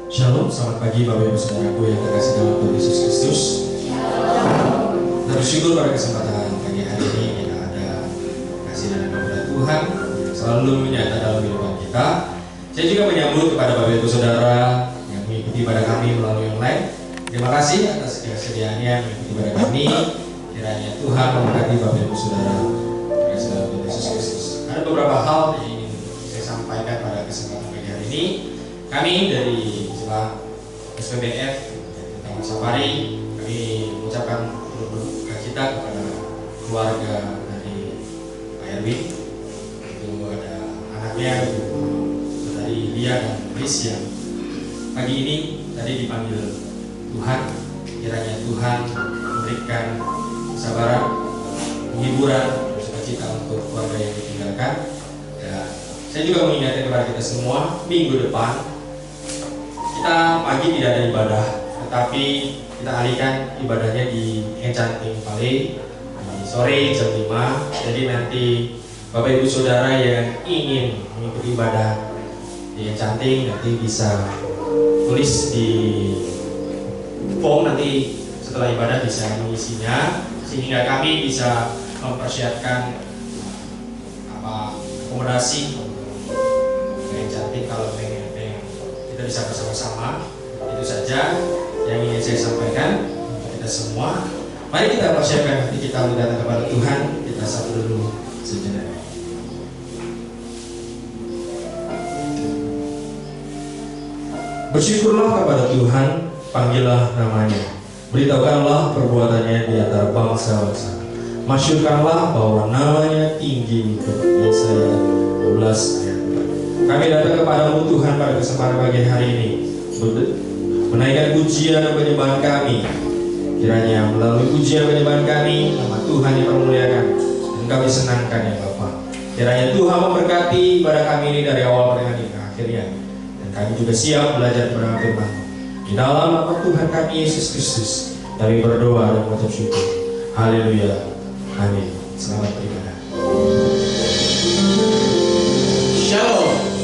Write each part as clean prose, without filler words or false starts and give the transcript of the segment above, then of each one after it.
Shalom, selamat pagi Bapak Ibu Saudaraku yang terkasih dalam Tuhan Yesus Kristus. Kita bersyukur pada kesempatan pagi hari ini kita ada kasih dan anugerah Tuhan selalu menyata dalam kehidupan kita. Saya juga menyambut kepada Bapak Ibu Saudara yang mengikuti ibadah kami melalui online. Terima kasih atas kesediaannya mengikuti ibadah kami. Kiranya Tuhan memberkati Bapak Ibu Saudara terkasih dalam Tuhan Yesus Kristus. Ada beberapa hal yang ingin saya sampaikan pada kesempatan pagi hari ini. Kami dari SPBF Taman Safari, kami mengucapkan duka cita kepada keluarga dari Pak Erwin. Itu ada anaknya, dari Lia dan Chris yang pagi ini tadi dipanggil Tuhan. Kiranya Tuhan memberikan kesabaran, penghiburan, sukacita untuk keluarga yang ditinggalkan. Dan saya juga mengingatkan kepada kita semua, minggu depan kita pagi tidak ada ibadah, tetapi kita alihkan ibadahnya di Encanting Valley di sore jam 5. Jadi nanti Bapak Ibu Saudara yang ingin mengikuti ibadah di Encanting nanti bisa tulis di form, nanti setelah ibadah bisa mengisinya sehingga kami bisa mempersiapkan akomodasi di Encanting. Kalau pengen kita bisa bersama-sama. Itu saja yang ingin saya sampaikan untuk kita semua. Mari kita persiapkan hati kita untuk datang kepada Tuhan. Kita satu dulu sejenak. Bersyukurlah kepada Tuhan, panggillah namanya, beritahukanlah perbuatannya di antara bangsa-bangsa. Masyurkanlah bahwa namanya tinggi. Yesaya 12 ayat. Kami datang kepadamu Tuhan pada kesempatan pagi hari ini, menaikkan pujian dan penyembahan kami. Kiranya melalui pujian dan penyembahan kami, nama Tuhan dipermuliakan dan kami senangkan ya Bapa. Kiranya Tuhan memberkati ibadah kami ini dari awal pertengahan hingga akhirnya. Dan kami juga siap belajar kebenaran firman. Di dalam nama Tuhan kami Yesus Kristus, kami berdoa dan mengucap syukur. Haleluya. Amin. Selamat beribadah. Shalom.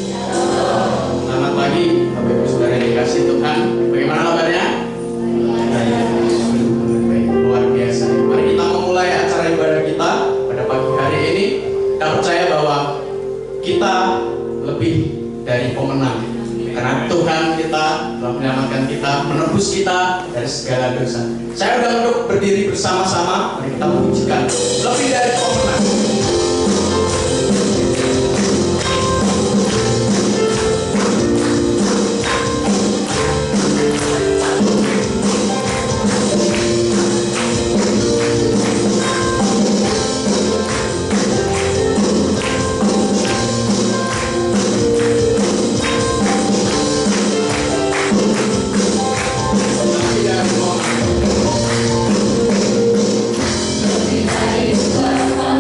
Selamat pagi Bapak Ibu Saudara yang dikasihi Tuhan. Bagaimana kabarnya? Baik, luar biasa. Mari kita memulai acara ibadah kita pada pagi hari ini. Kita percaya bahwa kita lebih dari pemenang, karena Tuhan kita telah menyelamatkan kita, menebus kita dari segala dosa. Saya sudah untuk berdiri bersama-sama. Mari kita memujikan lebih dari pemenang.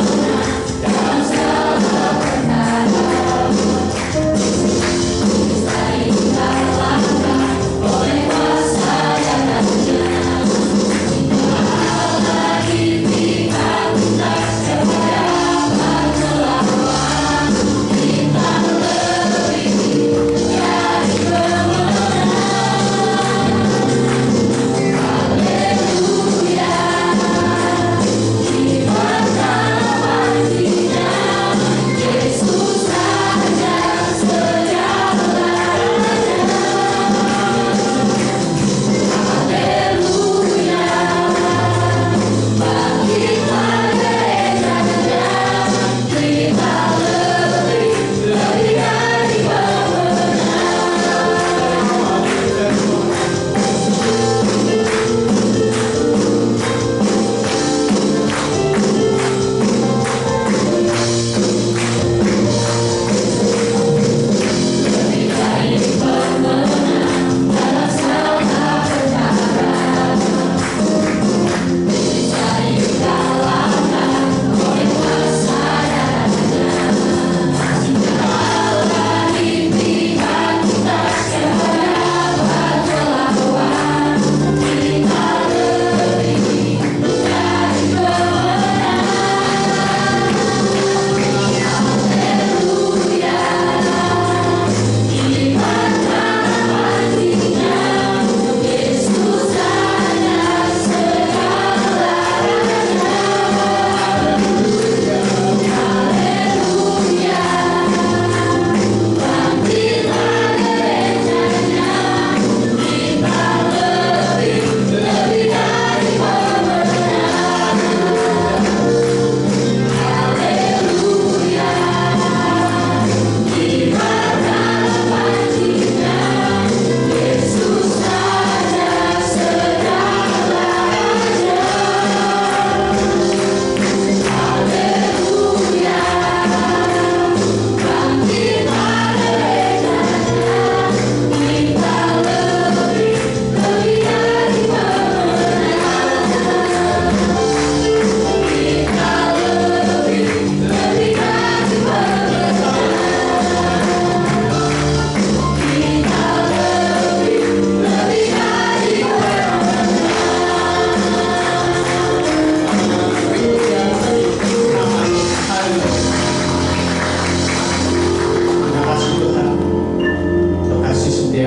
Dari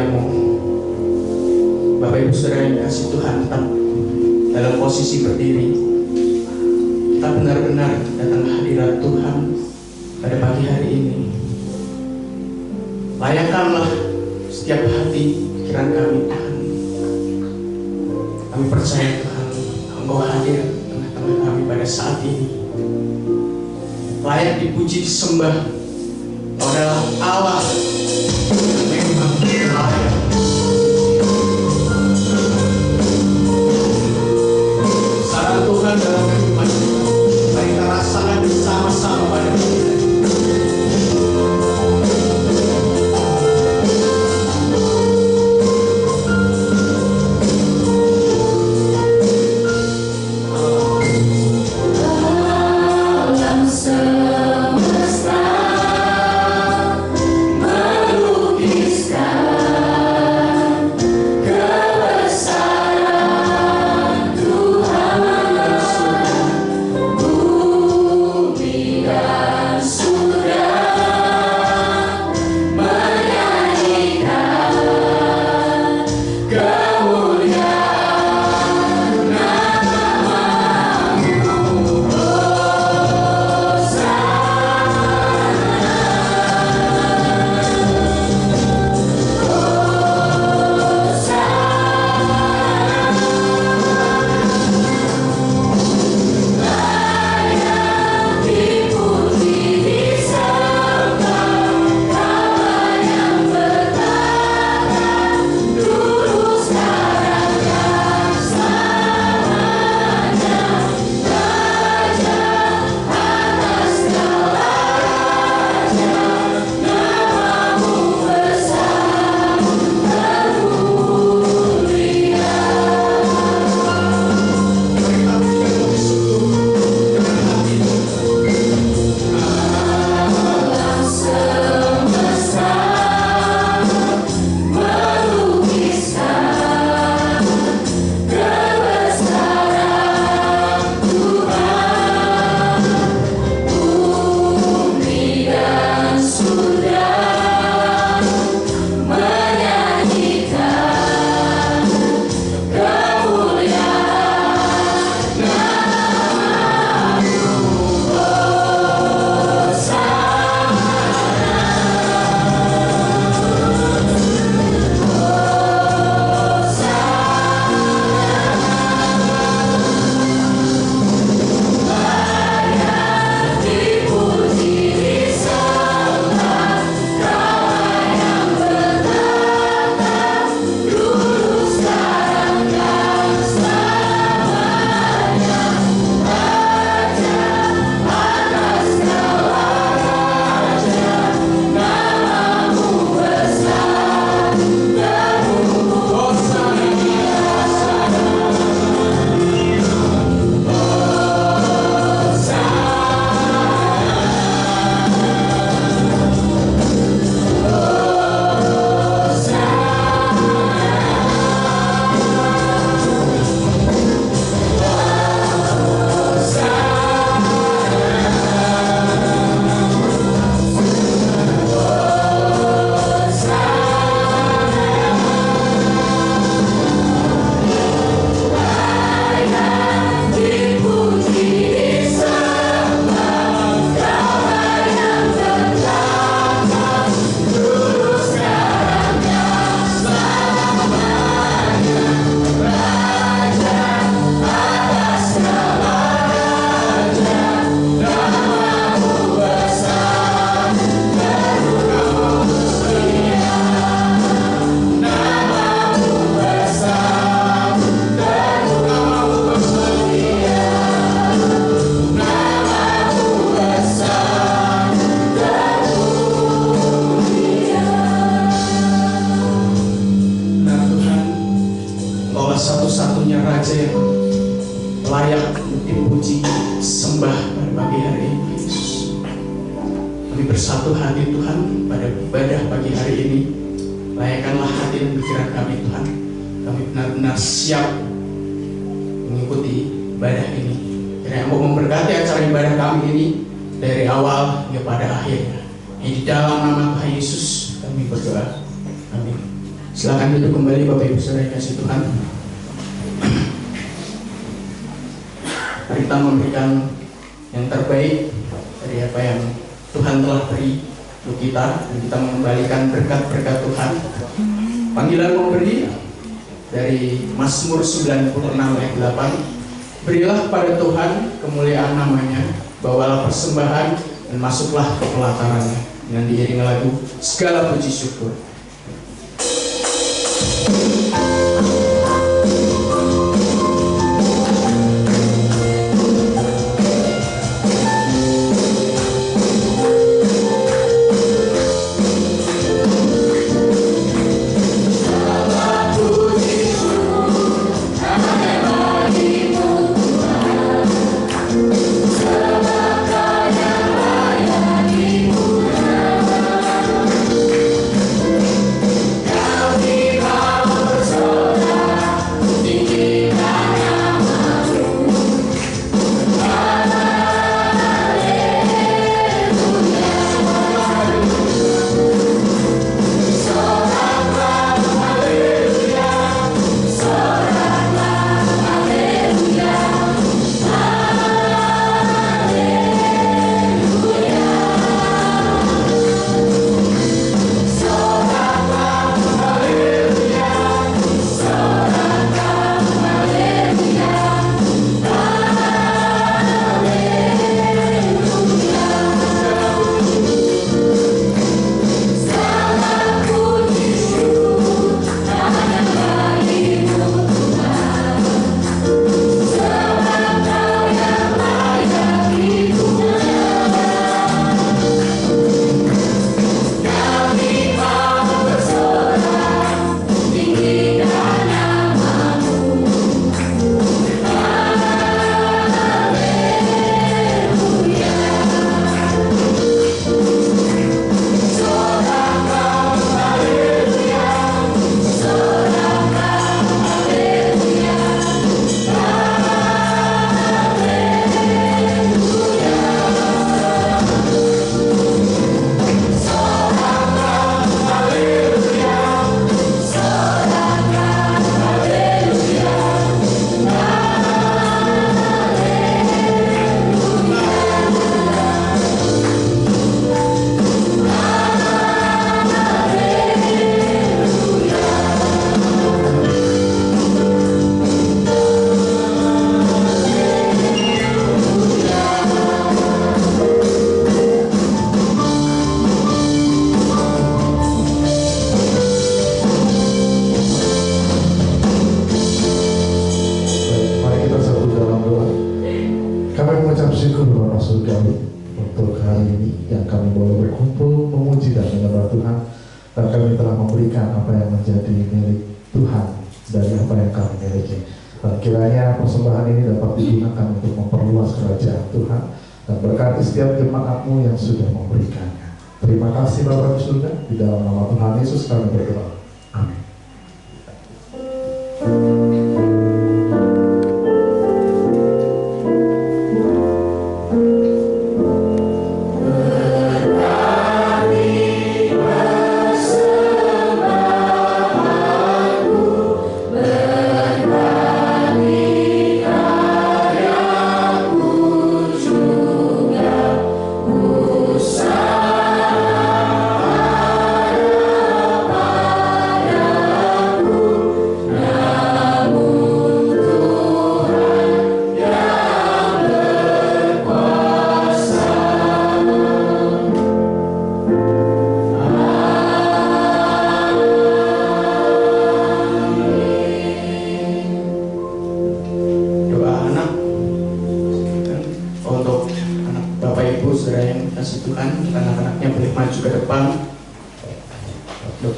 karya-Mu. Bapak Ibu Saudara yang kasih Tuhan, tetap dalam posisi berdiri. Kita benar-benar datang hadirat Tuhan pada pagi hari ini. Layakkanlah setiap hati pikiran kami, Tuhan. Kami percaya, Tuhan, Engkau hadir tengah-tengah kami pada saat ini. Layak dipuji, disembah. Engkau adalah Allah yang memang layak. Sarang Tuhan dalam kehidupan kita, mari kita rasakan bersama-sama pada hari ini. Satu-satunya Raja yang layak dipuji, sembah pada pagi hari ini, Yesus. Kami bersatu hati, Tuhan, pada ibadah pagi hari ini. Layakkanlah hati dan pikiran kami, Tuhan. Kami benar-benar siap mengikuti ibadah ini. Kiranya Engkau memberkati acara ibadah kami ini dari awal hingga pada akhirnya. Di dalam nama Tuhan Yesus kami berdoa. Amin. Silakan duduk kembali Bapak Ibu Saudara yang kasih Tuhan. Mari kita memberikan yang terbaik dari apa yang Tuhan telah beri untuk kita, dan kita mengembalikan berkat-berkat Tuhan. Panggilan memberi dari Mazmur 96 ayat 8. Berilah pada Tuhan kemuliaan namanya, bawalah persembahan dan masuklah ke pelatarannya dengan diiringi lagu segala puji syukur. Setiap jemaatmu yang sudah memberikannya. Terima kasih Bapak di surga, di dalam nama Tuhan Yesus kami berdoa. Amin.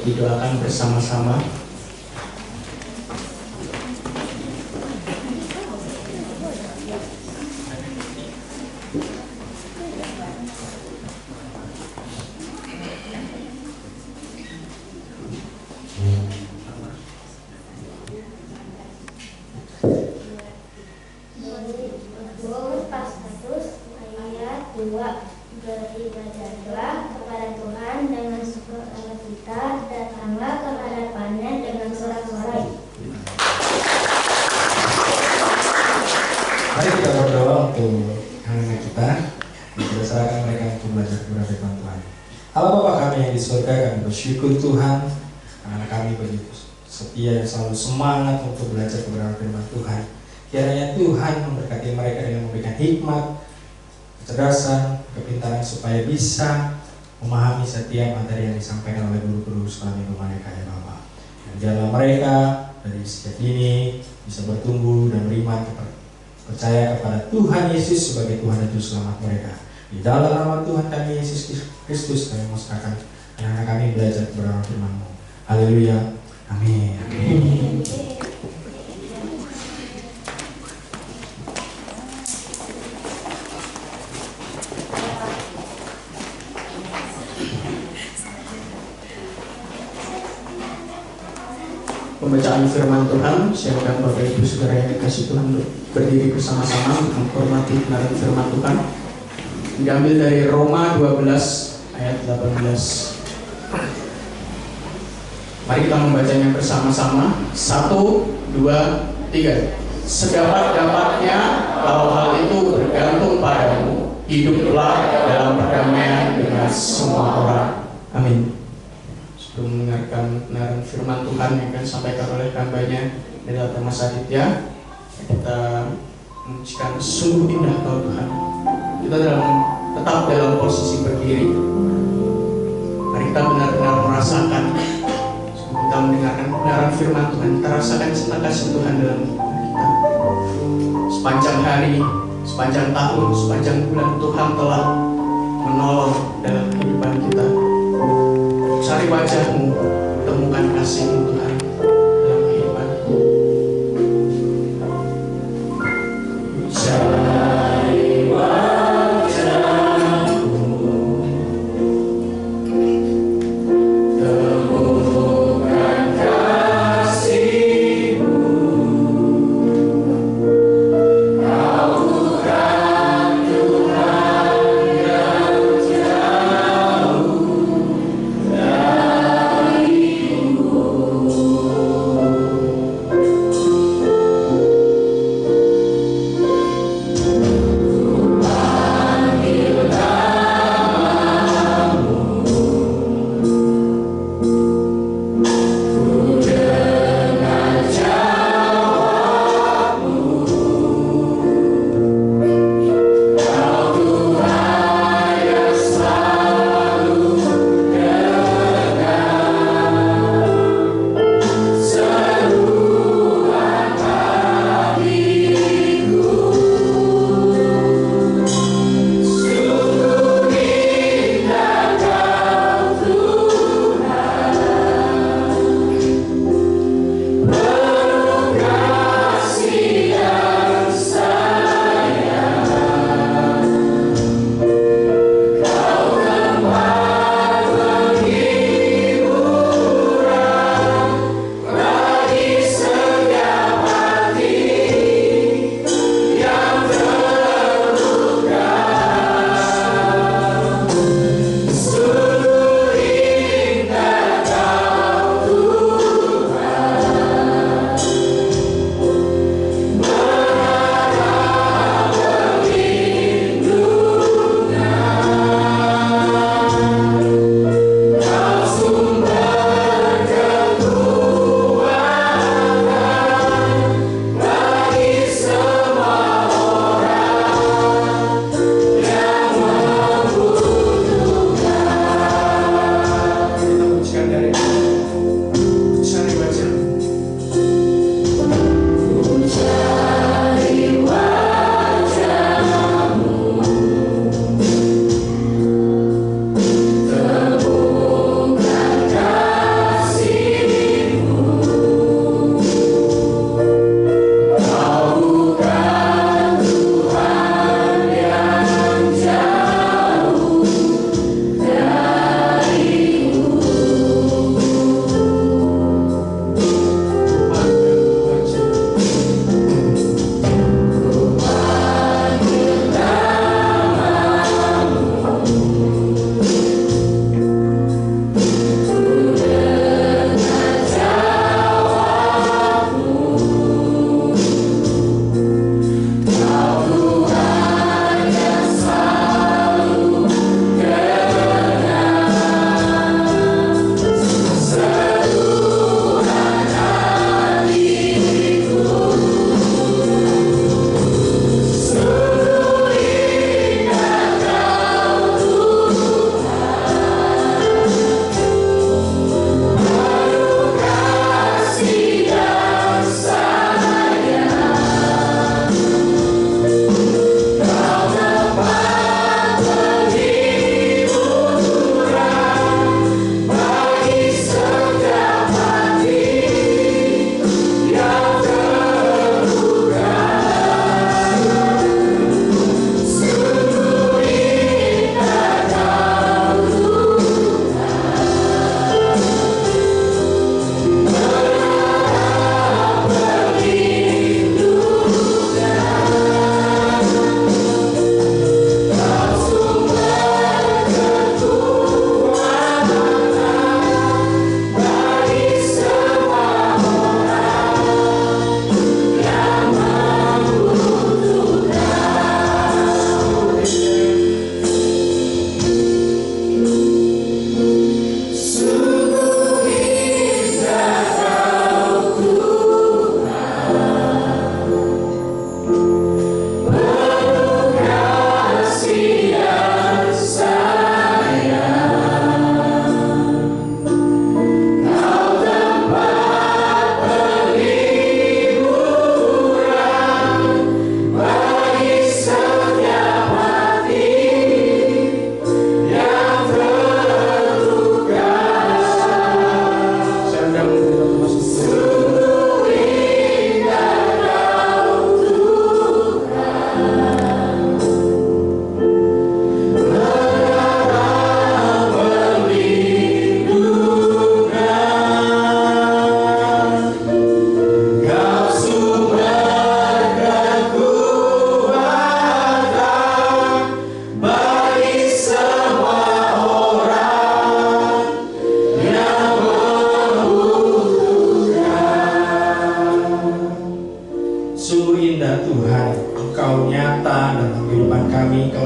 Didoakan bersama-sama. Beribadahlah kepada Tuhan dengan sukacita, datanglah ke hadapannya waktu anak-anak kita. Kita serahkan mereka untuk belajar kebenaran firman Tuhan. Allah Bapa kami yang di surga, kami bersyukur Tuhan. Anak-anak kami begitu setia dan selalu semangat untuk belajar kebenaran firman Tuhan. Kiranya Tuhan memberkati mereka dengan memberikan hikmat, kecerdasan, kepintaran supaya bisa memahami setiap materi yang disampaikan oleh guru-guru sekolah minggu mereka ya Bapak. Dan jalan mereka dari sejak dini bisa bertumbuh dan beriman percaya kepada Tuhan Yesus sebagai Tuhan dan Juru Selamat mereka. Di dalam nama Tuhan kami Yesus Kristus kami menyerahkan anak-anak kami belajar kebenaran firman-Mu. Haleluya. Amin. Amin. Pembacaan firman Tuhan, silakan Bapak Ibu Saudara yang dikasih Tuhan berdiri bersama-sama untuk menghormati kebenaran firman Tuhan. Diambil dari Roma 12 ayat 18. Mari kita membacanya bersama-sama. 1, 2, 3. Sedapat-dapatnya kalau hal itu bergantung padamu, hiduplah dalam perdamaian dengan semua orang. Amin. Sebelum mendengarkan kebenaran firman Tuhan yang akan disampaikan oleh hambanya Pendeta Mas Aditya, kita memujikan sungguh indah Kau Tuhan. Kita tetap dalam posisi berdiri. Mari kita benar-benar merasakan, sebelum kita mendengarkan kebenaran firman Tuhan, kita rasakan cinta kasih Tuhan dalam hidup kita. Sepanjang hari, sepanjang tahun, sepanjang bulan Tuhan telah menolong dalam kehidupan kita. Cari wajah-Mu, temukan kasih-Mu Tuhan dalam kehidupanku. Cari wajah-Mu, temukan kasih-Mu. Kau bukan Tuhan yang jauh dariku.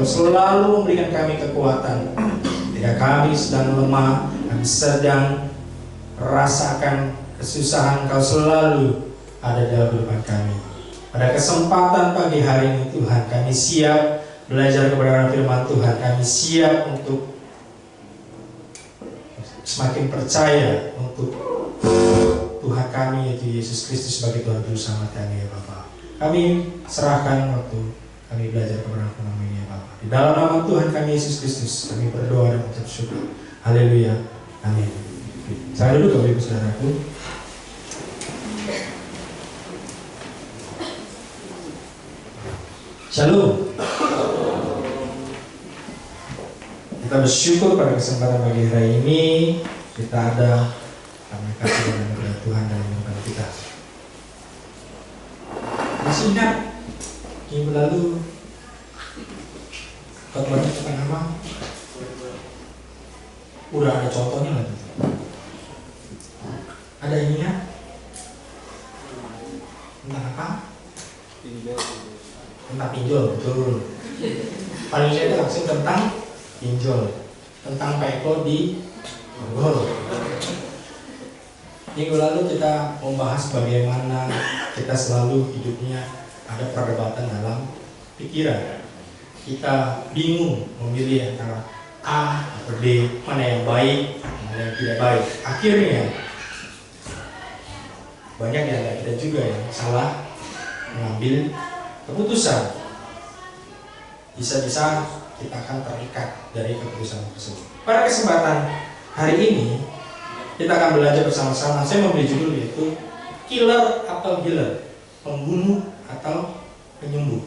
Selalu memberikan kami kekuatan ketika kami sedang lemah, kami sedang merasakan kesusahan. Kau selalu ada dalam kehidupan kami. Pada kesempatan pagi hari ini Tuhan, kami siap belajar kebenaran firman Tuhan. Kami siap untuk semakin percaya untuk Tuhan kami, yaitu Yesus Kristus sebagai Tuhan Juru Selamat kami, ya Bapa. Kami serahkan waktu kami belajar kebenaran firman ini, ya Bapa. Di dalam nama Tuhan kami Yesus Kristus, kami berdoa dan mengucap syukur. Haleluya. Amin. Saya dulu Bapak Ibu Saudaraku. Shalom. Kita bersyukur pada kesempatan pagi hari ini kita ada karena kasih dan berkat Tuhan dalam kehidupan kita. Masih ingat minggu lalu khotbahnya tentang apa? Udah ada contohnya lagi. Ada ininya? Tentang apa? Tentang pinjol, betul. Paling saya itu langsung tentang pinjol, tentang Pak Eko di Bogor. Minggu lalu kita membahas bagaimana kita selalu hidupnya ada perdebatan dalam pikiran. Kita bingung memilih antara A atau B, mana yang baik, mana yang tidak baik. Akhirnya banyak yang kita juga yang salah mengambil keputusan. Bisa-bisa kita akan terikat dari keputusan tersebut. Pada kesempatan hari ini kita akan belajar bersama-sama. Saya memberi judul yaitu killer atau healer, pembunuh atau penyembuh.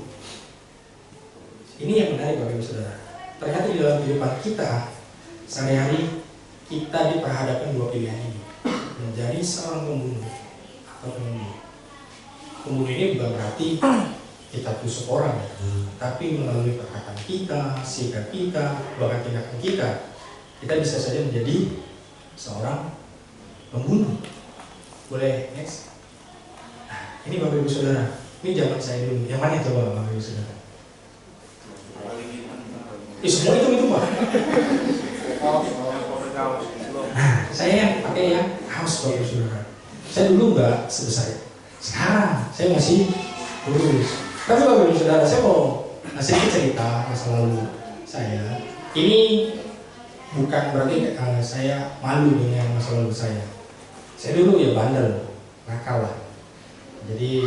Ini yang menarik Bapak Ibu Saudara. Ternyata di dalam kehidupan kita sehari-hari kita diperhadapkan dua pilihan ini, menjadi seorang pembunuh atau penyembuh. Pembunuh ini bukan berarti kita tusuk orang, tapi melalui perkataan kita, sikap kita, bahkan tindakan kita bisa saja menjadi seorang pembunuh. Boleh next? Nah, ini Bapak Ibu Saudara, ini zaman saya dulu. Yang mana coba Bapak Ibu Saudara? Semua itu Pak. Nah, saya yang pakai yang kaos Bapak Ibu Saudara. Saya dulu nggak sebesar sekarang. Saya masih lurus. Tapi Bapak Ibu Saudara, saya mau ngasih cerita masa lalu saya. Ini bukan berarti saya malu dengan masa lalu saya. Saya dulu ya bandel, nakal lah. Jadi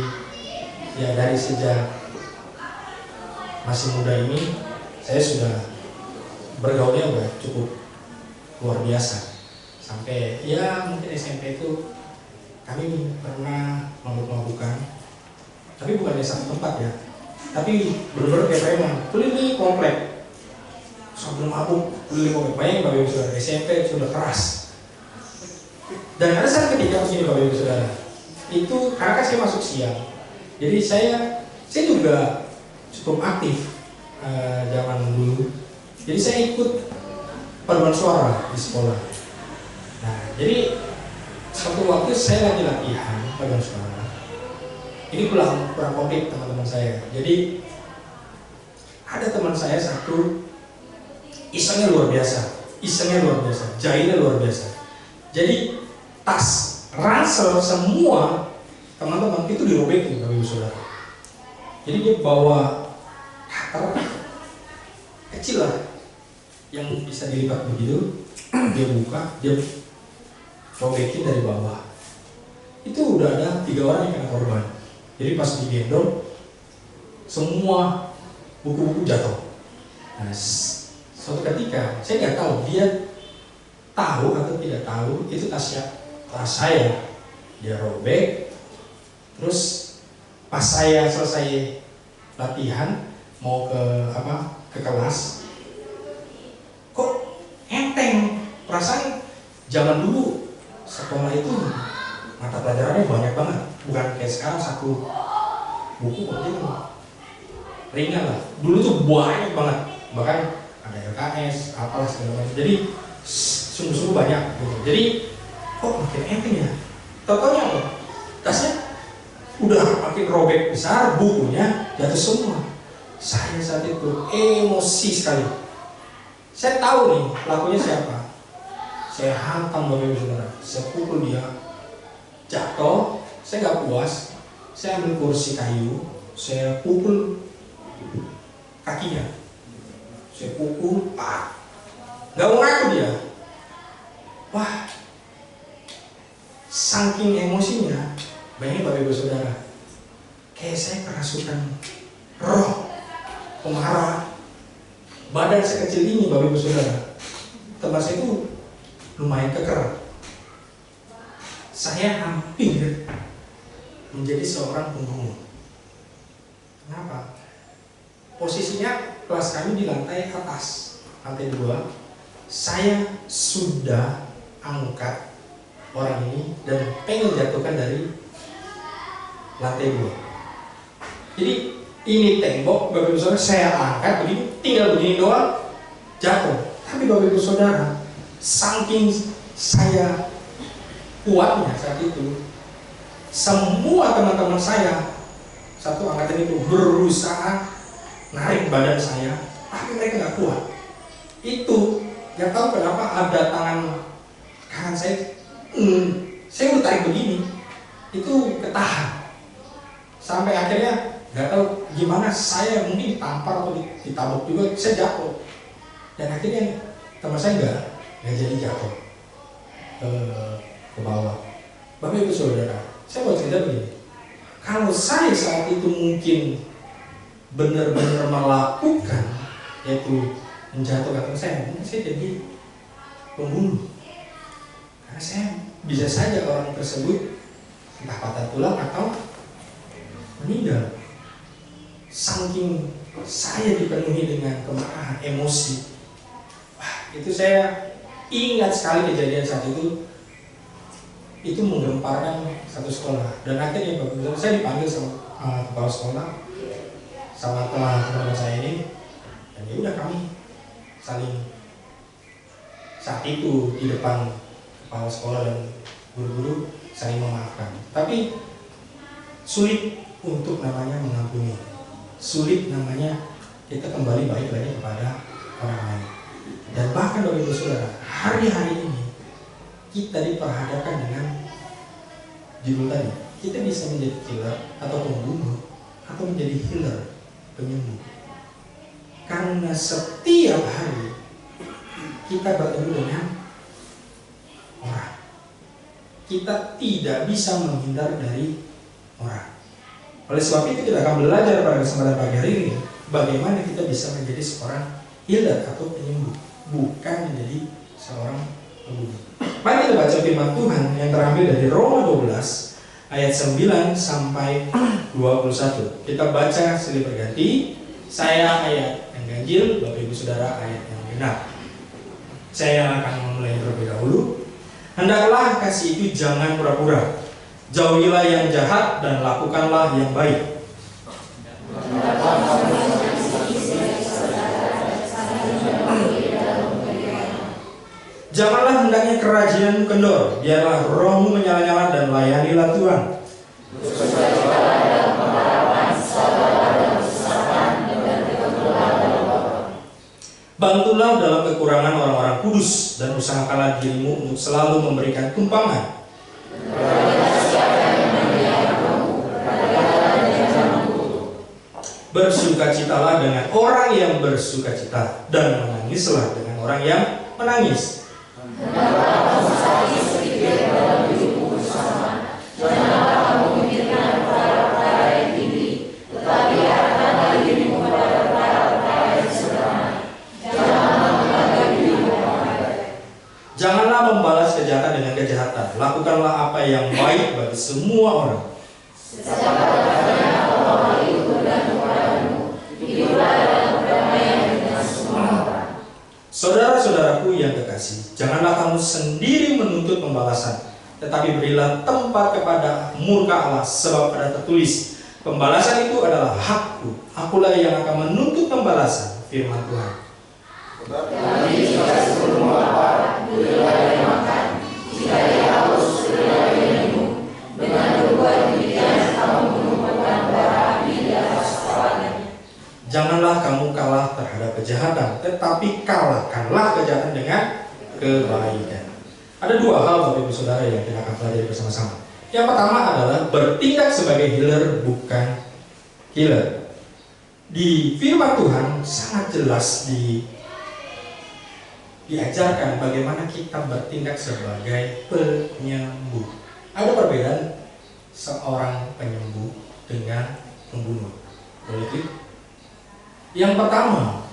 ya dari sejak masih muda ini saya sudah bergaulnya udah cukup luar biasa. Sampai ya mungkin SMP itu kami pernah mabuk-mabukan. Tapi bukan di satu tempat ya. Tapi benar-benar kayak preman, keliling komplek. Sambil mabuk, keliling komplek. Bayangin Bapak Ibu Saudara, SMP sudah keras. Dan ada saat ketika begini Bapak Ibu Saudara, itu karena kan saya masuk siang. Jadi saya juga cukup aktif zaman dulu. Jadi saya ikut paduan suara di sekolah. Nah, jadi suatu waktu saya lagi latihan paduan suara. Ini kurang komplit teman-teman saya. Jadi ada teman saya satu isengnya luar biasa, jahilnya luar biasa. Jadi tas, ransel semua teman-teman itu dirobekin Bapak Ibu Saudara. Jadi dia bawa cutter kecil lah, yang bisa dilipat begitu, dia buka, dia robekin dari bawah. Itu udah ada 3 orang yang kena korban. Jadi pas digendong, semua buku-buku jatuh. Nah, suatu ketika, saya nggak tahu dia tahu atau tidak tahu itu tasnya tas saya dia robek. Terus pas saya selesai latihan mau ke kelas, kok enteng. Perasaan zaman dulu sekolah itu mata pelajarannya banyak banget, bukan kayak sekarang satu buku penting ringan lah. Dulu tuh banyak banget, bahkan ada LKS apalah segala macam, jadi sungguh-sungguh banyak gitu. Jadi kok makin enteng ya, tau-taunya apa, tasnya udah makin robek besar, bukunya jatuh semua. Saya saat itu emosi sekali. Saya tahu nih pelakunya siapa. Saya hantam Bapak Ibu Saudara, saya pukul dia jatuh. Saya nggak puas, saya ambil kursi kayu, saya pukul kakinya, saya pukul, nggak mau ngaku dia. Wah, saking emosinya, bayangin Bapak Ibu Saudara, kayak saya kerasukan roh pemarah. Badan sekecil ini Bapak Ibu Saudara, tempat saya itu lumayan keker. Saya hampir menjadi seorang pembunuh. Kenapa? Posisinya kelas kami di lantai atas, lantai 2. Saya sudah angkat orang ini dan pengen jatuhkan dari lantai 2. Jadi ini tembok, Bapak Ibu Saudara, saya angkat begini, tinggal begini doang, jatuh. Tapi Bapak Ibu Saudara, saking saya kuatnya saat itu, semua teman-teman saya satu angkatan itu berusaha narik badan saya, tapi mereka nggak kuat. Itu nggak tahu kenapa ada tangan kanan saya, saya udah tarik begini, itu ketahan. Sampai akhirnya nggak tahu gimana, saya mungkin ditampar atau ditabuk juga, saya jatuh. Dan akhirnya teman saya nggak jadi jatuh ke bawah. Bapak Ibu Saudara, saya mau cerita begini. Kalau saya saat itu mungkin benar-benar melakukan, yaitu menjatuhkan teman saya, mungkin saya jadi pembunuh. Karena saya bisa saja orang tersebut entah patah tulang atau meninggal. Saking saya dipenuhi dengan kemarahan, emosi. Wah, itu saya ingat sekali kejadian saat itu menggemparkan satu sekolah. Dan akhirnya saya dipanggil sama kepala sekolah, sama teman-teman saya ini, dan ya udah kami saling saat itu di depan kepala sekolah dan guru-guru saling memaafkan. Tapi sulit untuk namanya mengampuni, sulit namanya kita kembali baik lagi kepada orang lain. Dan bahkan Bapak Ibu Saudara, hari-hari ini kita diperhadapkan dengan judul tadi, kita bisa menjadi killer atau pembunuh, atau menjadi healer, penyembuh. Karena setiap hari kita bertemu dengan orang, kita tidak bisa menghindar dari orang. Oleh sebab itu kita akan belajar pada kesempatan pagi hari ini bagaimana kita bisa menjadi seorang healer atau penyembuh, bukan menjadi seorang pembunuh. Mari kita baca firman Tuhan yang terambil dari Roma 12 ayat 9 sampai 21. Kita baca silih berganti. Saya ayat yang ganjil, Bapak Ibu Saudara ayat yang genap. Saya akan memulai terlebih dahulu. Hendaklah kasih itu jangan pura-pura. Jauhilah yang jahat dan lakukanlah yang baik. Janganlah hendaknya kerajinan kendor, biarlah rohmu menyala-nyala dan layanilah Tuhan. Bantulah dalam kekurangan orang-orang kudus dan usahakanlah dirimu untuk selalu memberikan tumpangan. Bersukacitalah dengan orang yang bersukacita dan menangislah dengan orang yang menangis. Janganlah membalas kejahatan dengan kejahatan, lakukanlah baik bagi semua orang. Saudara-saudaraku yang kekasih, janganlah kamu sendiri menuntut pembalasan, tetapi berilah tempat kepada murka Allah, sebab ada tertulis, pembalasan itu adalah hakku, akulah yang akan menuntut pembalasan, firman Tuhan. Tetapi jika sebelum lapar, berilah dia makan, jika dia haus, berilah dia minum. Dengan berbuat demikian, kamu menumbuhkan bara api di atas kepalanya. Janganlah kamu kalah terhadap kejahatan, tetapi kalahkanlah kejahatan dengan kebaikan. Ada dua hal Bapak Ibu Saudara yang kita akan pelajari bersama-sama. Yang pertama adalah bertindak sebagai healer bukan killer. Di firman Tuhan sangat jelas diajarkan bagaimana kita bertindak sebagai penyembuh. Ada perbedaan seorang penyembuh dengan pembunuh. Boleh klik? Yang pertama,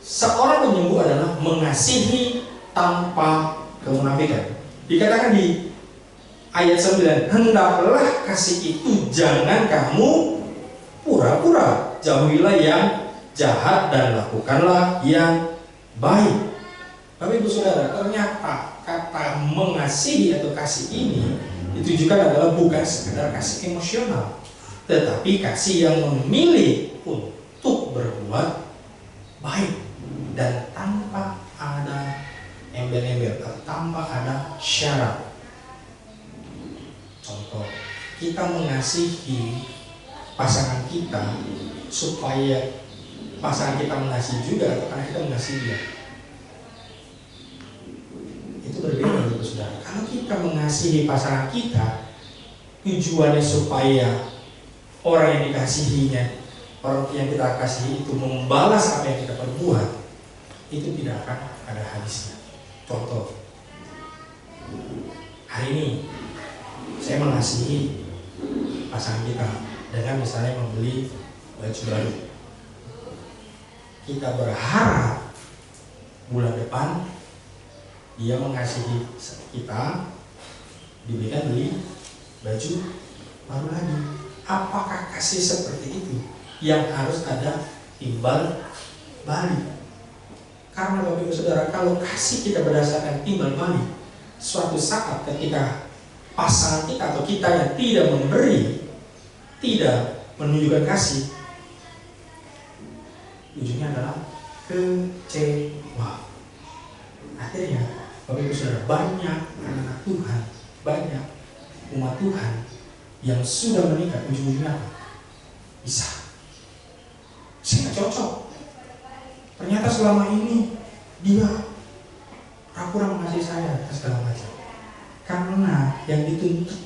seorang penyembuh adalah mengasihi tanpa kemunafikan. Dikatakan di ayat 9, hendaklah kasih itu jangan kamu pura-pura, jauhilah yang jahat dan lakukanlah yang baik. Bapak Ibu Saudara, ternyata kata mengasihi atau kasih ini ditujukan adalah bukan sekedar kasih emosional, tetapi kasih yang memilih untuk berbuat baik dan tanpa ada embel-embel, tanpa ada syarat. Contoh, kita mengasihi pasangan kita supaya pasangan kita mengasihi juga atau karena kita mengasihi dia. Itu berbeda Bapak Saudara. Kalau kita mengasihi pasangan kita, tujuannya supaya orang yang dikasihinya, orang yang kita kasihi itu membalas apa yang kita perbuat, itu tidak akan ada habisnya. Contoh, hari ini saya mengasihi pasangan kita dengan misalnya membeli baju baru. Kita berharap bulan depan dia mengasihi kita diberikan beli baju baru lagi. Apakah kasih seperti itu yang harus ada timbal balik? Karena Bapak Ibu Saudara, kalau kasih kita berdasarkan timbal balik, suatu saat ketika pasangan kita atau kita yang tidak memberi, tidak menunjukkan kasih, ujungnya adalah kecewa. Akhirnya Bapak Ibu Saudara, banyak anak Tuhan, banyak umat Tuhan yang sudah menikah, ujung-ujungnya bisa. Saya nggak cocok. Ternyata selama ini dia pura-pura mengasihi saya dan segala macam. Karena yang dituntut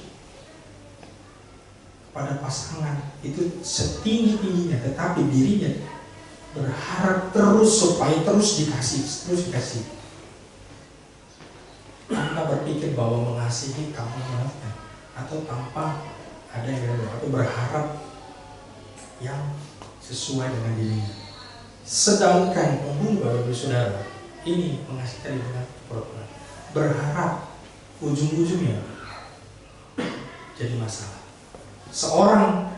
kepada pasangan itu setinggi-tingginya, tetapi dirinya berharap terus supaya terus dikasih. Tanpa berpikir bahwa mengasihi tanpa melakukan atau tanpa ada yang atau berharap yang sesuai dengan dirinya. Sedangkan pembunuh Bapak Ibu Saudara ini mengasihi dengan pura-pura, berharap ujung-ujungnya jadi masalah. Seorang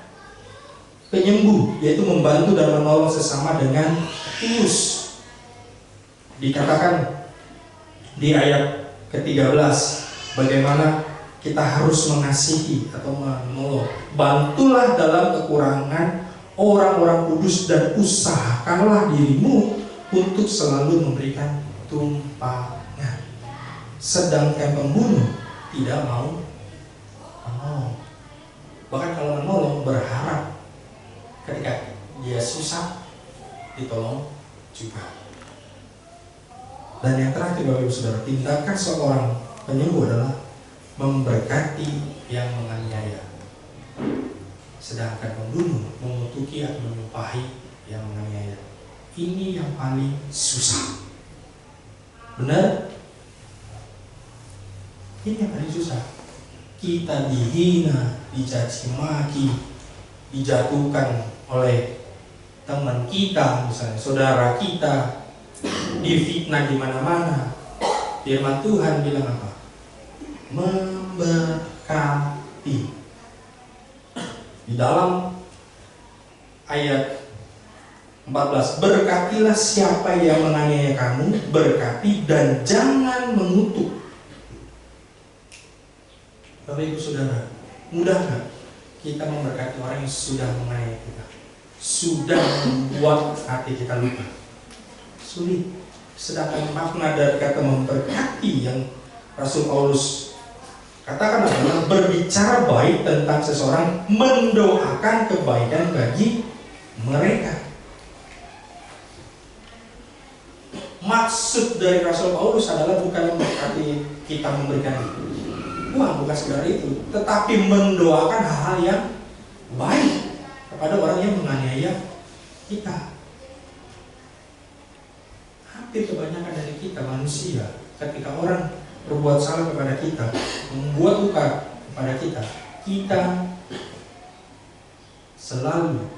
penyembuh yaitu membantu dan menolong sesama dengan tulus. Dikatakan di ayat ke-13 bagaimana kita harus mengasihi atau menolong. Bantulah dalam kekurangan orang-orang kudus dan usahakanlah dirimu untuk selalu memberikan tumpangan. Sedangkan pembunuh tidak mau menolong. Bahkan kalau menolong berharap ketika dia susah ditolong juga. Dan yang terakhir Bapak Ibu Saudara, tindakan seorang penyembuh adalah memberkati yang menganiaya. Sedangkan pembunuh mengutuki atau menyumpahi yang menganiaya. Ini yang paling susah. Benar? Ini yang paling susah. Kita dihina, dicaci maki, dijatuhkan oleh teman kita, misalnya saudara kita, difitnah di mana-mana. Firman Tuhan bilang apa? Memberkati. berkati. Di dalam ayat 14, berkatilah siapa yang menganiaya kamu, berkati dan jangan mengutuk. Bapak Ibu Saudara, mudah nggak kita memberkati orang yang sudah menganiaya kita, sudah membuat hati kita luka? Sulit. Sedangkan makna dari kata memberkati yang Rasul Paulus katakan adalah berbicara baik tentang seseorang, mendoakan kebaikan bagi mereka. Maksud dari Rasul Paulus adalah bukan memberkati kita memberikan uang, bukan sekedar itu, tetapi mendoakan hal-hal yang baik kepada orang yang menganiaya kita. Hampir kebanyakan dari kita manusia, ketika orang berbuat salah kepada kita, membuat luka kepada kita, kita selalu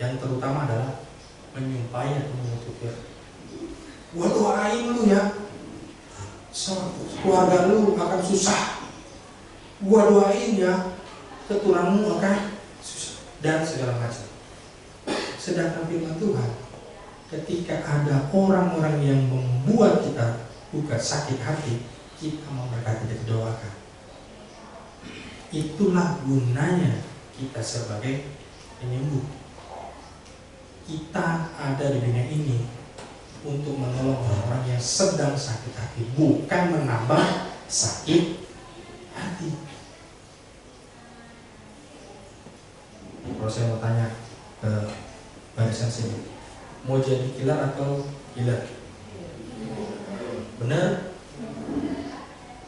yang terutama adalah menyumpahi atau mengutuknya. Gua doain lu ya, keluarga lu akan susah. Gua doain ya, keturunanmu akan susah, dan segala macam. Sedangkan firman Tuhan, ketika ada orang-orang yang membuat kita bukan sakit hati, kita memberkati dan doakan. Itulah gunanya kita sebagai penyembuh. Kita ada di dunia ini untuk menolong orang yang sedang sakit hati, bukan menambah sakit hati. Kalau saya mau tanya ke barisan sini, mau jadi killer atau killer? Benar?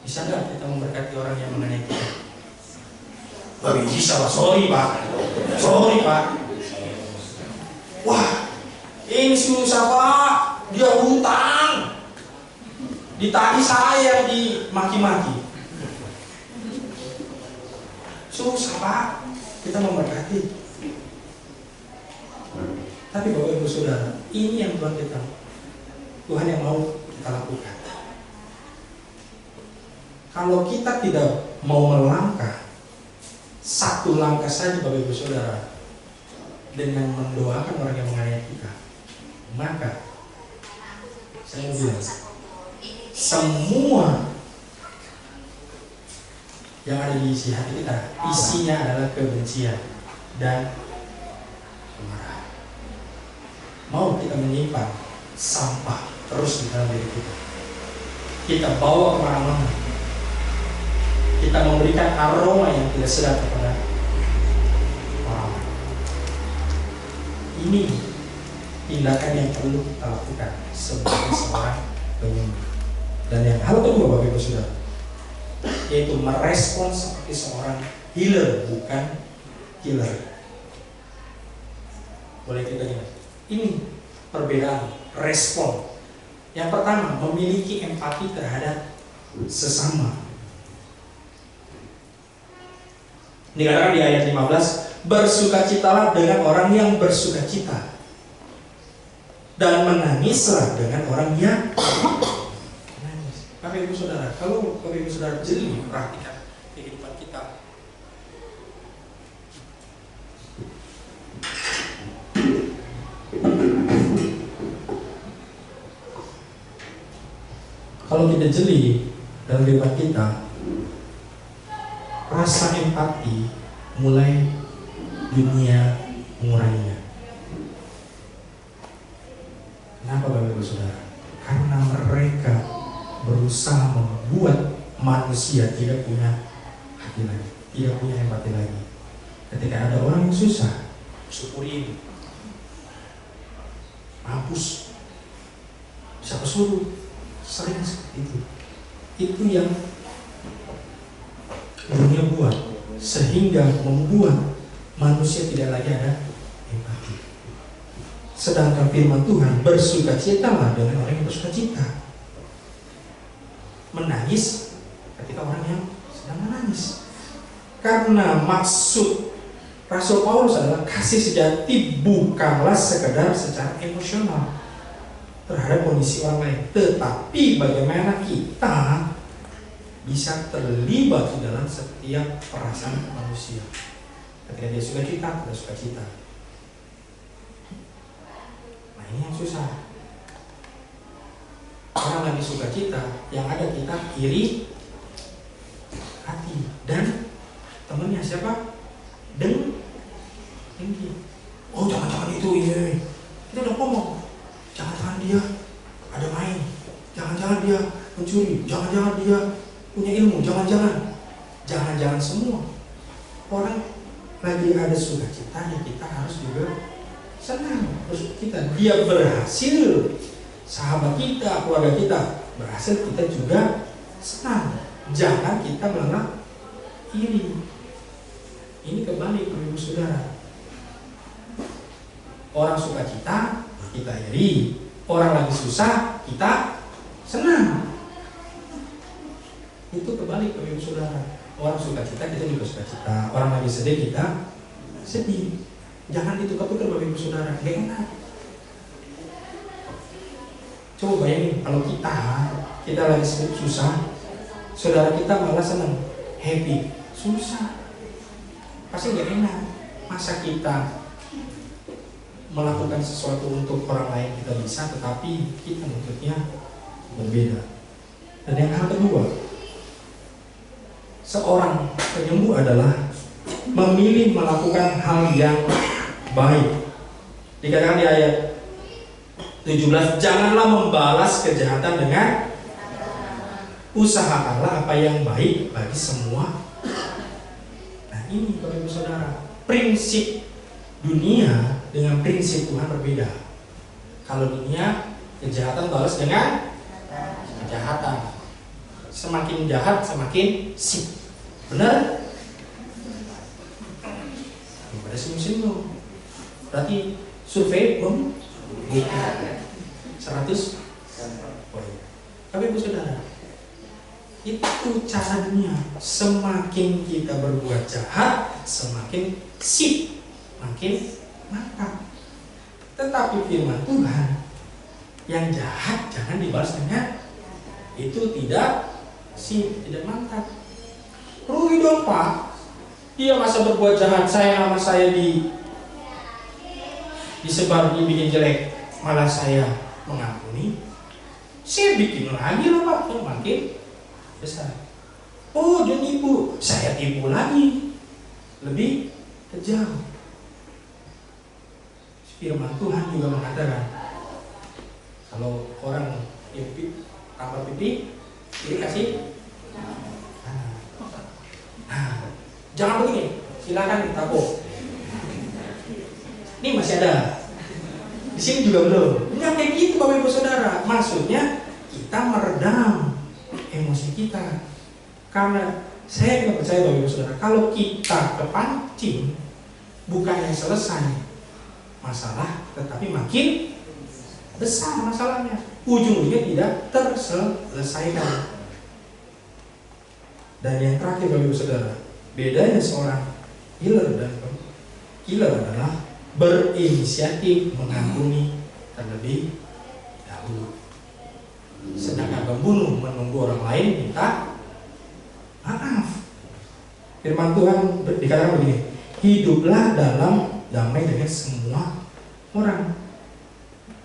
Bisa nggak kita memberkati orang yang menganiaya kita? Bisa lah, sorry pak. Wah, ini susah pak, dia hutang, ditagih saya dimaki-maki. Susah pak, kita memberkati. Tapi Bapak Ibu Saudara, ini yang Tuhan yang mau kita lakukan. Kalau kita tidak mau melangkah satu langkah saja Bapak Ibu Saudara dengan mendoakan orang yang menganiaya kita, maka saya bilang semua yang ada di isi hati kita, isinya adalah kebencian dan kemarahan. Mau kita menyimpan sampah terus di dalam diri kita, kita bawa kemana-mana, kita memberikan aroma yang tidak sedap kepada orang. Ini tindakan yang perlu kita lakukan sebagai seorang penyembuh. Dan yang hal kedua Bapak Ibu Saudara, yaitu merespon seperti seorang healer, bukan killer. Boleh kita lihat? Ini perbedaan respon. Yang pertama, memiliki empati terhadap sesama. Dikatakan di ayat 15, bersukacitalah dengan orang yang bersukacita, dan menangislah dengan orang yang menangis. Bapak Ibu Saudara, kalau Bapak Ibu Saudara jeli perhatikan kehidupan kita, kalau tidak jeli dalam kehidupan kita, rasa empati mulai dunia menguranginya. Kenapa Bapak Ibu Saudara? Karena mereka berusaha membuat manusia tidak punya hati lagi, tidak punya empati lagi. Ketika ada orang yang susah, syukurin, hapus, siapa suruh, sering seperti itu. Itu yang dunia buat, sehingga membuat manusia tidak lagi ada empati. Sedangkan firman Tuhan, bersukacitalah dengan orang yang bersukacita, menangis ketika orang yang sedang menangis. Karena maksud Rasul Paulus adalah kasih sejati bukanlah sekedar secara emosional terhadap kondisi orang lain, tetapi bagaimana kita bisa terlibat di dalam setiap perasaan manusia. Ketika dia sukacita, kita sukacita. Nah, ini yang susah. Orang lagi sukacita, yang ada kita iri hati. Dan temennya siapa? Dengki. Oh, jangan-jangan itu, iya. Kita udah ngomong, jangan-jangan dia ada main, jangan-jangan dia mencuri, jangan-jangan dia punya ilmu, jangan-jangan semua. Orang lagi ada sukacita, ya kita harus juga senang. Terus kita, dia berhasil, sahabat kita, keluarga kita berhasil, kita juga senang. Jangan kita malah iri. Ini kebalik, ibu saudara. Orang sukacita, kita iri. Orang lagi susah, kita senang. Itu kebalik, ibu saudara. Orang sukacita, kita juga sukacita. Orang lagi sedih, kita sedih. Jangan ditukar-tukar, ibu saudara. Gak enak. Coba bayangin, kalau kita lagi susah, saudara kita malah senang, happy. Susah. Pasti gak enak. Masa kita melakukan sesuatu untuk orang lain kita bisa, tetapi kita nuntutnya berbeda. Dan yang hal kedua, seorang penyembuh adalah memilih melakukan hal yang baik. Dikatakan di ayat 17, janganlah membalas kejahatan dengan usahakanlah apa yang baik bagi semua. Nah, ini Bapak Ibu Saudara, prinsip dunia dengan prinsip Tuhan berbeda. Kalau dunia, kejahatan balas dengan kejahatan. Semakin jahat, semakin sip. Benar? Pada senyum-senyum. Berarti survei 100 poin. Tapi Ibu Saudara, itu cara dunia. Semakin kita berbuat jahat, semakin sip, makin mantap. Tetapi firman Tuhan, yang jahat jangan dibalas dengan itu, tidak sip, tidak mantap. Rugi dong Pak. Dia masa berbuat jahat, nama saya disebar, dibikin jelek, malah saya mengampuni. Saya bikin lagi lah Pak, makin besar. Oh, dia nipu, saya tipu lagi, lebih kejam. Firman Tuhan juga mengatakan, kalau orang tampar pipi, ini kasih. Jangan begini, silakan ditapuk. Ini masih ada. Di sini juga belum. Enggak kayak gitu Bapak Ibu Saudara. Maksudnya kita meredam emosi kita. Karena saya tidak percaya Bapak Ibu Saudara, kalau kita kepancing, bukannya selesai masalah, tetapi makin besar masalahnya. Ujung-ujungnya tidak terselesaikan. Dan yang terakhir Bapak Ibu Saudara, bedanya seorang healer dan killer adalah berinisiatif mengampuni terlebih dahulu. Sedangkan pembunuh menunggu orang lain minta maaf. Firman Tuhan dikatakan begini, hiduplah dalam damai dengan semua orang.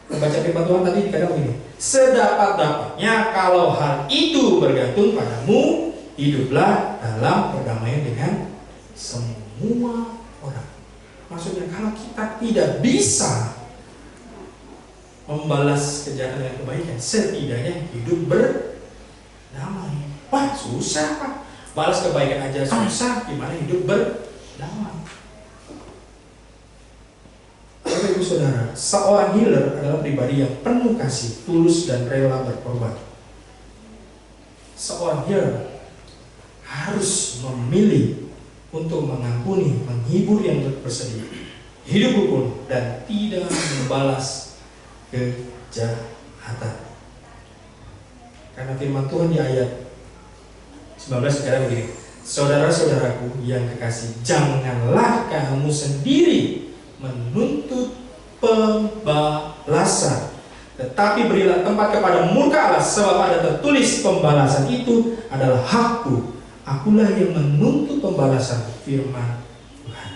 Membaca firman Tuhan tadi dikatakan begini, sedapat-dapatnya kalau hal itu bergantung padamu, hiduplah dalam perdamaian dengan semua orang. Maksudnya kalau kita tidak bisa membalas kejahatan dengan kebaikan, setidaknya hidup berdamai. Wah, susah Pak, balas kebaikan aja susah, gimana hidup berdamai? Bapak Ibu Saudara, seorang healer adalah pribadi yang penuh kasih, tulus dan rela berkorban. Seorang healer harus memilih untuk mengampuni, menghibur yang bersedih, hidup rukun dan tidak membalas kejahatan. Karena firman Tuhan di ayat 19 sekarang begini, saudara-saudaraku yang kekasih, janganlah kamu sendiri menuntut pembalasan, Tetapi berilah tempat kepada murka Allah, sebab ada tertulis, pembalasan itu adalah hakku. Akulah yang menuntut pembalasan, firman Tuhan.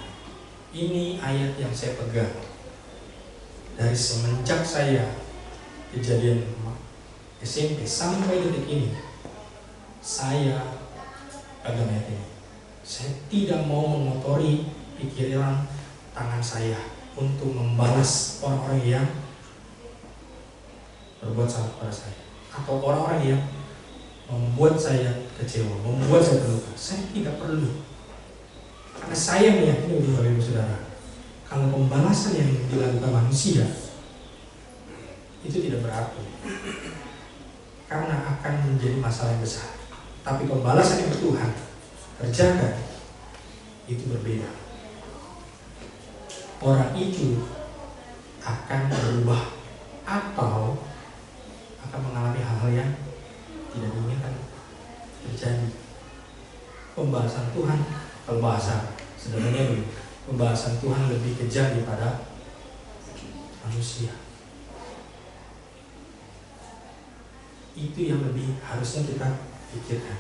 Ini ayat yang saya pegang dari semenjak saya kejadian SMP sampai detik ini. Saya pegang ayat ini. Saya tidak mau mengotori pikiran tangan saya untuk membalas orang-orang yang berbuat salah pada saya, atau orang-orang yang membuat saya kecewa, membuat saya terluka. Saya tidak perlu, karena saya meyakini, Bapak Ibu Saudara, kalau pembalasan yang dilakukan manusia itu tidak berarti, karena akan menjadi masalah yang besar. Tapi pembalasan yang Tuhan kerjakan itu berbeda. Orang itu akan berubah atau akan mengalami hal-hal yang tidak diinginkan terjadi. Pembahasan Tuhan, kalau bahasa sederhananya begini, pembahasan Tuhan lebih kejam daripada manusia. Itu yang lebih harusnya kita pikirkan.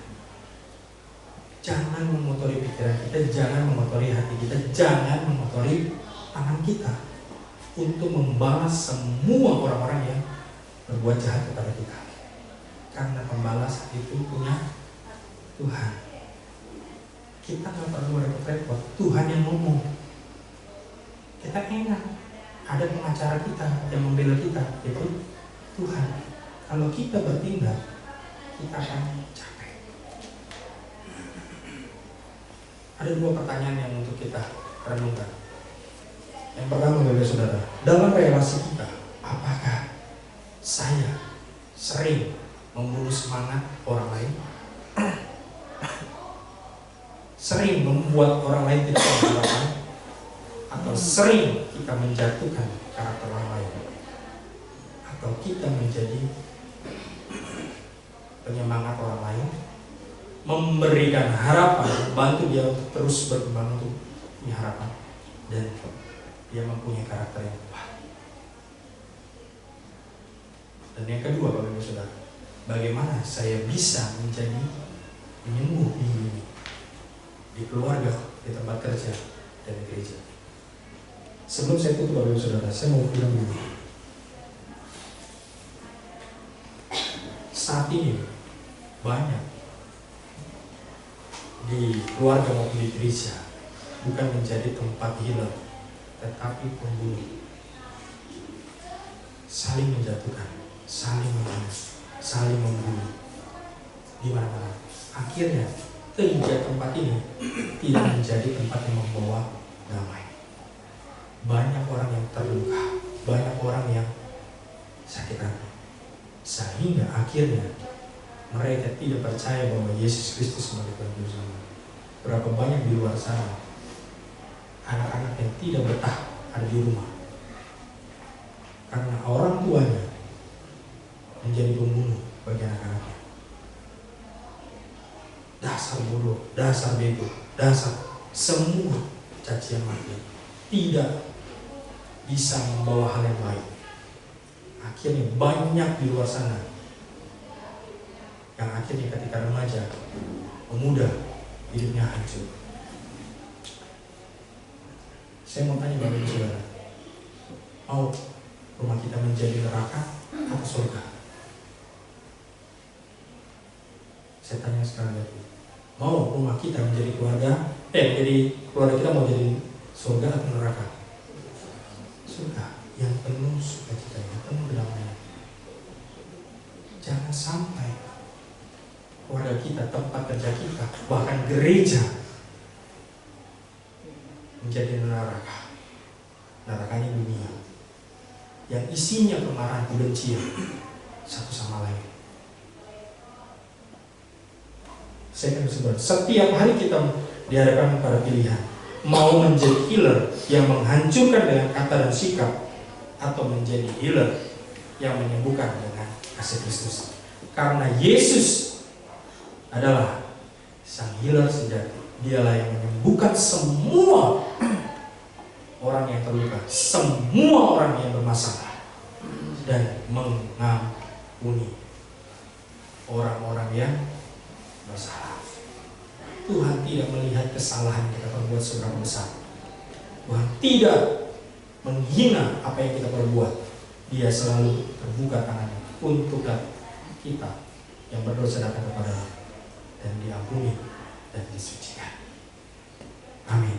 Jangan mengotori pikiran kita, jangan mengotori hati kita, jangan mengotori tangan kita untuk membalas semua orang-orang yang berbuat jahat kepada kita. Karena pembalas itu punya Tuhan. Kita nggak perlu repot-repot, Tuhan yang ngomong. Kita enak, ada pengacara kita yang membela kita, yaitu Tuhan. Kalau kita bertindak, kita akan capek. Ada dua pertanyaan yang untuk kita renungkan. Yang pertama, Bapak Saudara, dalam relasi kita, apakah saya sering membunuh semangat orang lain? Sering membuat orang lain tidak berharapan? Atau sering kita menjatuhkan karakter orang lain? Atau kita menjadi penyemangat orang lain, memberikan harapan, membantu dia untuk terus berkembang, untuk punya harapan, dan dia mempunyai karakter yang kuat. Dan yang kedua, Bapak Ibu Saudara, bagaimana saya bisa menjadi penyembuh ini di keluarga, di tempat kerja, dan di gereja. Sebelum saya tutup, Bapak Ibu Saudara, saya mau bilang dulu. Saat ini banyak di keluarga maupun di gereja bukan menjadi tempat healer, tetapi pembunuh, saling menjatuhkan, saling membunuh, saling membunuh di mana-mana. Akhirnya ketiga tempat ini tidak menjadi tempat yang membawa damai. Banyak orang yang terluka, banyak orang yang sakit hati, sehingga akhirnya mereka tidak percaya bahwa Yesus Kristus sebagai Tuhan Juru Selamat. Berapa banyak di luar sana anak-anak yang tidak betah ada di rumah karena orang tuanya menjadi pembunuh bagi anak-anaknya. Dasar bodoh, dasar bego, dasar semua cacian maki tidak bisa membawa hal yang baik. Akhirnya banyak di luar sana yang akhirnya ketika remaja, pemuda, hidupnya hancur. Saya mau tanya Bapak Ibu Saudara, mau rumah kita menjadi neraka atau surga? Saya tanya sekali lagi, mau rumah kita menjadi jadi keluarga kita mau jadi surga atau neraka? Surga yang penuh sukacita, yang penuh damai. Jangan sampai keluarga kita, tempat kerja kita, bahkan gereja menjadi neraka. Nerakanya dunia yang isinya kemarahan, kebencian satu sama lain. Saya kan sebut, setiap hari kita dihadapkan pada pilihan, mau menjadi healer yang menghancurkan dengan kata dan sikap, atau menjadi healer yang menyembuhkan dengan kasih Kristus. Karena Yesus adalah sang healer sejati. Dialah yang menyembuhkan semua orang yang terluka, semua orang yang bermasalah. dan mengampuni orang-orang yang bersalah. Tuhan tidak melihat kesalahan kita perbuat seberapa besar. Tuhan tidak menghina apa yang kita perbuat. Dia selalu terbuka tangannya untuk kita yang berdosa datang kepada-Nya dan diampuni dan disucikan. Amin.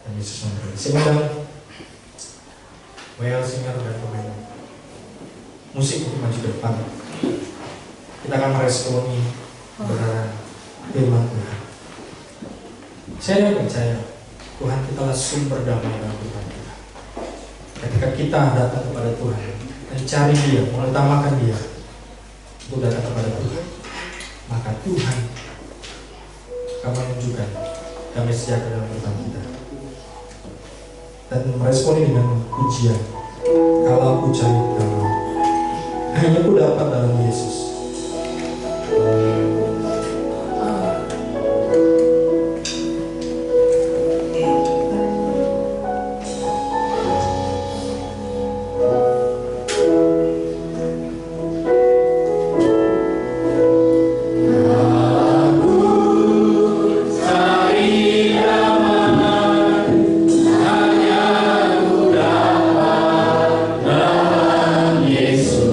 Dan Yesus memberkati. Saya undang singer dan pemain musik untuk maju ke depan. Kita akan meresponi kebenaran firman Tuhan. Saya percaya Tuhan kita adalah sumber damai dalam kehidupan kita. Ketika kita datang kepada Tuhan, mencari Dia, mengutamakan Dia untuk datang kepada Tuhan, maka Tuhan akan menunjukkan damai sejahtera dalam kehidupan kita. Dan meresponi dengan pujian, kalau aku cari damai, hanya aku dapat dalam Yesus. Yesus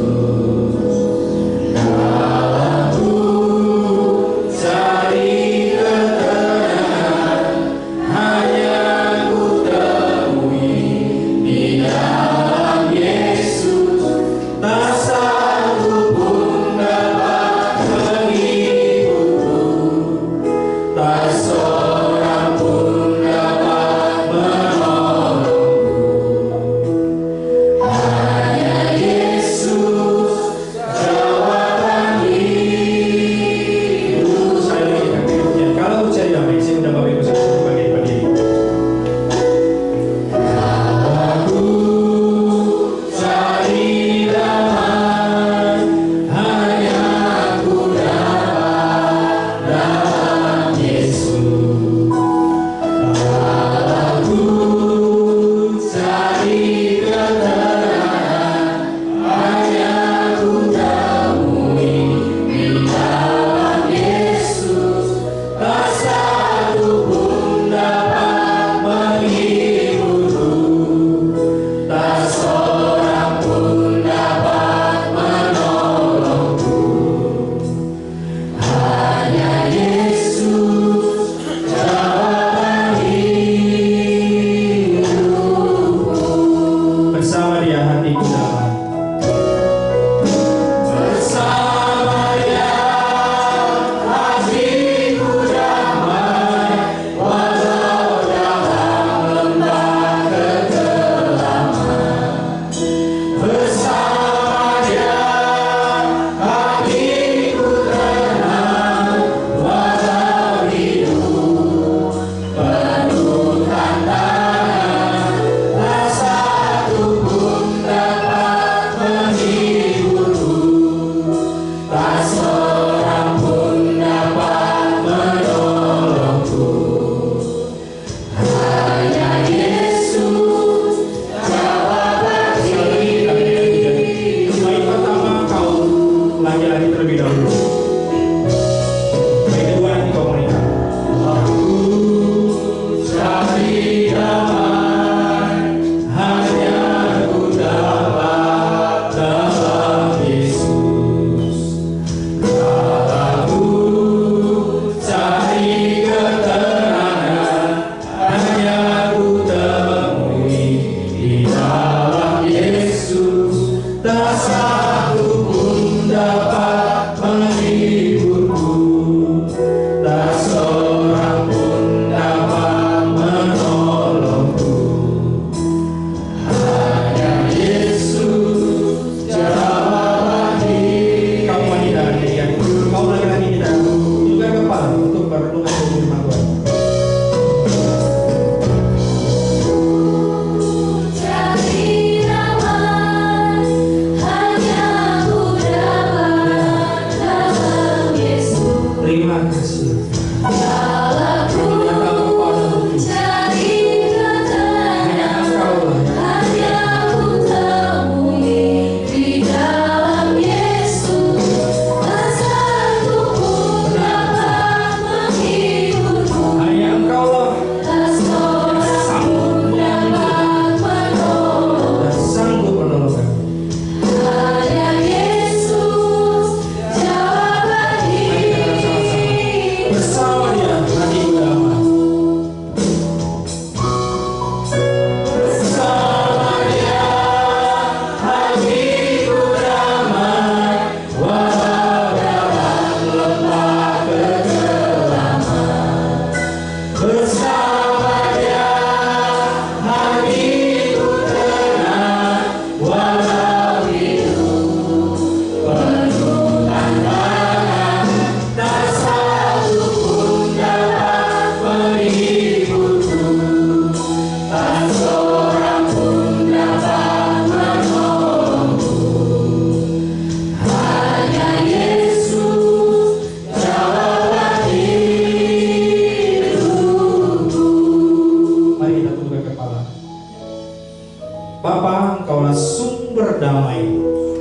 Bapa, Engkaulah sumber damai,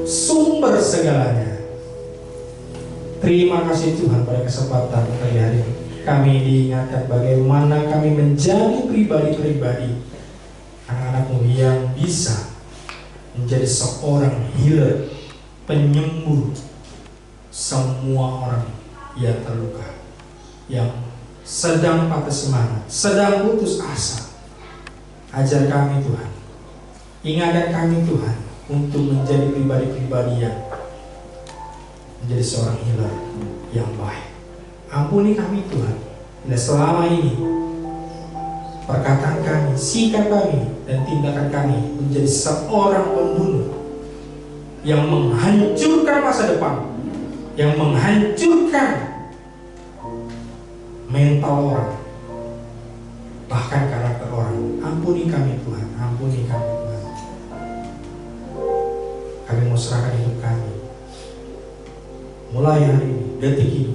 sumber segalanya. Terima kasih Tuhan pada kesempatan pagi hari ini. Kami diingatkan bagaimana kami menjadi pribadi-pribadi anak-anak-Mu yang bisa menjadi seorang healer, penyembuh semua orang yang terluka, yang sedang patah semangat, sedang putus asa. Ajar kami Tuhan, ingatkan kami Tuhan untuk menjadi pribadi-pribadi yang menjadi seorang healer yang baik. Ampuni kami Tuhan, bila selama ini perkataan kami, sikap kami, dan tindakan kami menjadi seorang pembunuh yang menghancurkan masa depan, yang menghancurkan mental orang, bahkan karakter orang. Ampuni kami Tuhan, ampuni kami Tuhan. Kami mau serahkan hidup kami mulai hari ini, detik ini,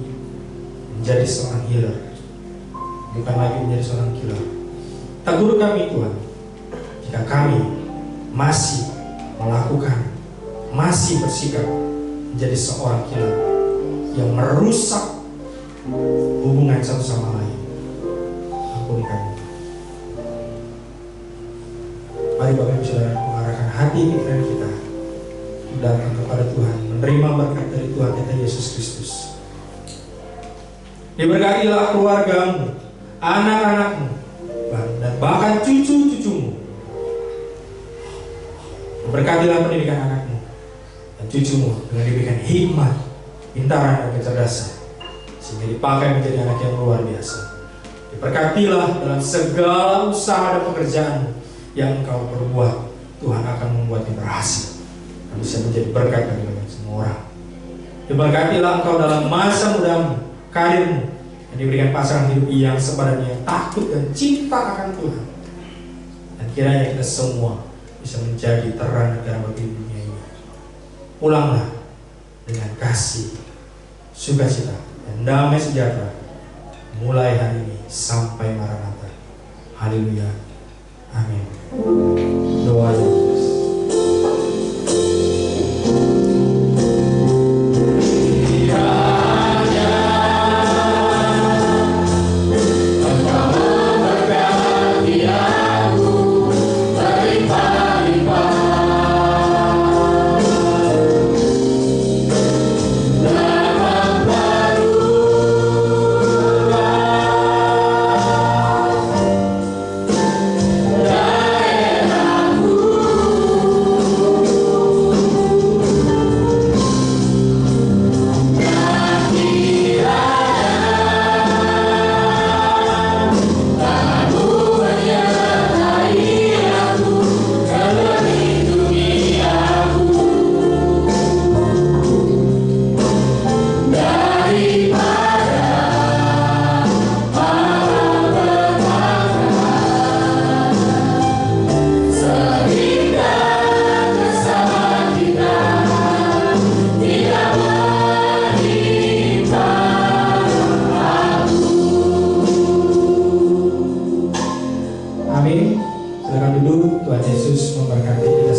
menjadi seorang healer, bukan lagi menjadi seorang killer. Tegur kami Tuhan jika kami masih melakukan, masih bersikap menjadi seorang killer yang merusak hubungan satu sama lain. Ampuni kami. Mari Bapak Ibu Saudara mengarahkan hati pikiran kita datang kepada Tuhan, menerima berkat dari Tuhan kita Yesus Kristus. Diberkatilah keluargamu, anak-anakmu, dan bahkan cucu-cucumu. Berkatilah pendidikan anakmu dan cucumu dengan diberikan hikmat, pintaran, dan kecerdasan, sehingga dipakai menjadi anak yang luar biasa. Diberkatilah dalam segala usaha dan pekerjaan yang engkau perbuat. Tuhan akan membuatnya berhasil, bisa menjadi berkat bagi banyak semua orang. Diberkatilah engkau dalam masa mudamu, karirmu, dan diberikan pasangan hidup yang sepadan, yang takut dan cinta akan Tuhan. Dan kiranya kita semua bisa menjadi terang negara bagi dunia ini. Pulanglah dengan kasih, sukacita, dan damai sejahtera mulai hari ini sampai Maranatha. Haleluya. Amin. Doa Yesus. Amin. Silakan duduk. Tuhan Yesus memberkati kita